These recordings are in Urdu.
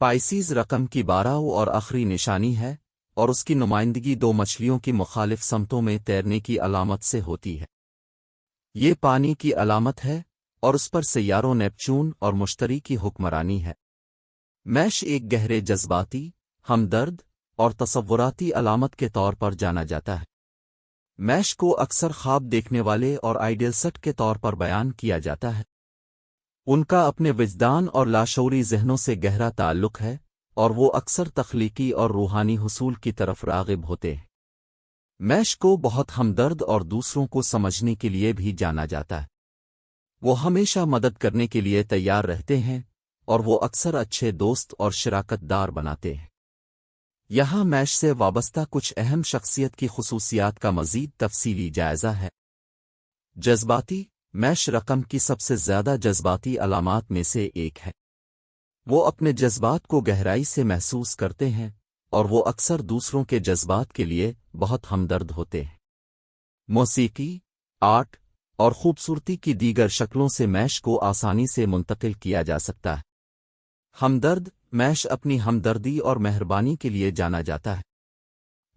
پائسیز رقم کی 12 اور آخری نشانی ہے، اور اس کی نمائندگی دو مچھلیوں کی مخالف سمتوں میں تیرنے کی علامت سے ہوتی ہے۔ یہ پانی کی علامت ہے، اور اس پر سیاروں نیپچون اور مشتری کی حکمرانی ہے۔ میش ایک گہرے جذباتی، ہمدرد اور تصوراتی علامت کے طور پر جانا جاتا ہے۔ میش کو اکثر خواب دیکھنے والے اور آئیڈیل سٹ کے طور پر بیان کیا جاتا ہے۔ ان کا اپنے وجدان اور لاشعوری ذہنوں سے گہرا تعلق ہے، اور وہ اکثر تخلیقی اور روحانی حصول کی طرف راغب ہوتے ہیں۔ میش کو بہت ہمدرد اور دوسروں کو سمجھنے کے لیے بھی جانا جاتا ہے۔ وہ ہمیشہ مدد کرنے کے لیے تیار رہتے ہیں، اور وہ اکثر اچھے دوست اور شراکت دار بناتے ہیں۔ یہاں میش سے وابستہ کچھ اہم شخصیت کی خصوصیات کا مزید تفصیلی جائزہ ہے۔ جذباتی، میش رقم کی سب سے زیادہ جذباتی علامات میں سے ایک ہے۔ وہ اپنے جذبات کو گہرائی سے محسوس کرتے ہیں، اور وہ اکثر دوسروں کے جذبات کے لیے بہت ہمدرد ہوتے ہیں۔ موسیقی، آرٹ اور خوبصورتی کی دیگر شکلوں سے میش کو آسانی سے منتقل کیا جا سکتا ہے۔ ہمدرد، میش اپنی ہمدردی اور مہربانی کے لیے جانا جاتا ہے۔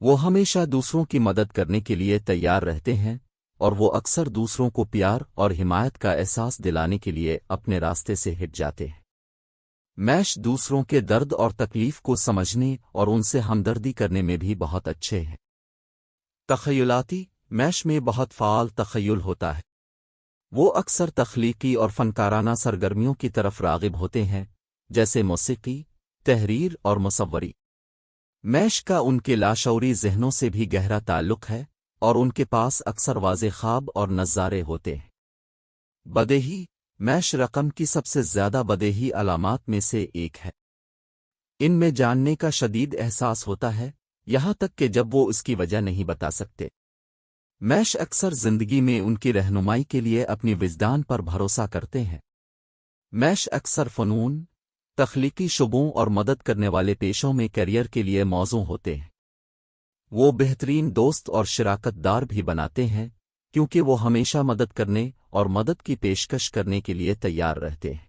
وہ ہمیشہ دوسروں کی مدد کرنے کے لیے تیار رہتے ہیں، اور وہ اکثر دوسروں کو پیار اور حمایت کا احساس دلانے کے لیے اپنے راستے سے ہٹ جاتے ہیں۔ میش دوسروں کے درد اور تکلیف کو سمجھنے اور ان سے ہمدردی کرنے میں بھی بہت اچھے ہیں۔ تخیلاتی، میش میں بہت فعال تخیل ہوتا ہے۔ وہ اکثر تخلیقی اور فنکارانہ سرگرمیوں کی طرف راغب ہوتے ہیں، جیسے موسیقی، تحریر اور مصوری۔ میش کا ان کے لاشعوری ذہنوں سے بھی گہرا تعلق ہے، اور ان کے پاس اکثر واضح خواب اور نظارے ہوتے ہیں۔ بدیہی، میش رقم کی سب سے زیادہ بدیہی علامات میں سے ایک ہے۔ ان میں جاننے کا شدید احساس ہوتا ہے، یہاں تک کہ جب وہ اس کی وجہ نہیں بتا سکتے۔ میش اکثر زندگی میں ان کی رہنمائی کے لیے اپنی وجدان پر بھروسہ کرتے ہیں۔ میش اکثر فنون، تخلیقی شعبوں اور مدد کرنے والے پیشوں میں کیریئر کے لیے موزوں ہوتے ہیں۔ وہ بہترین دوست اور شراکت دار بھی بناتے ہیں، کیونکہ وہ ہمیشہ مدد کرنے اور مدد کی پیشکش کرنے کے لیے تیار رہتے ہیں۔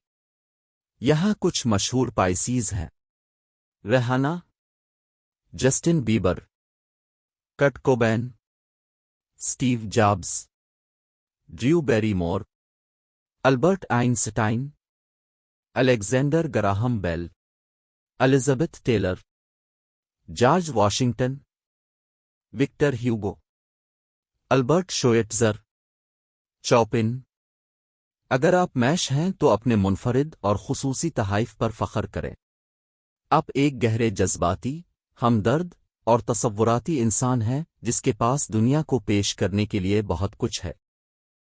یہاں کچھ مشہور پائسیز ہیں۔ Rihanna, Justin Bieber, Kurt Cobain, Steve Jobs, Drew Barrymore, Albert Einstein, Alexander Graham Bell, Elizabeth Taylor, George Washington, Victor Hugo, Albert Schweitzer, Chopin. اگر آپ میش ہیں تو اپنے منفرد اور خصوصی تحائف پر فخر کریں۔ آپ ایک گہرے جذباتی، ہمدرد اور تصوراتی انسان ہیں جس کے پاس دنیا کو پیش کرنے کے لیے بہت کچھ ہے۔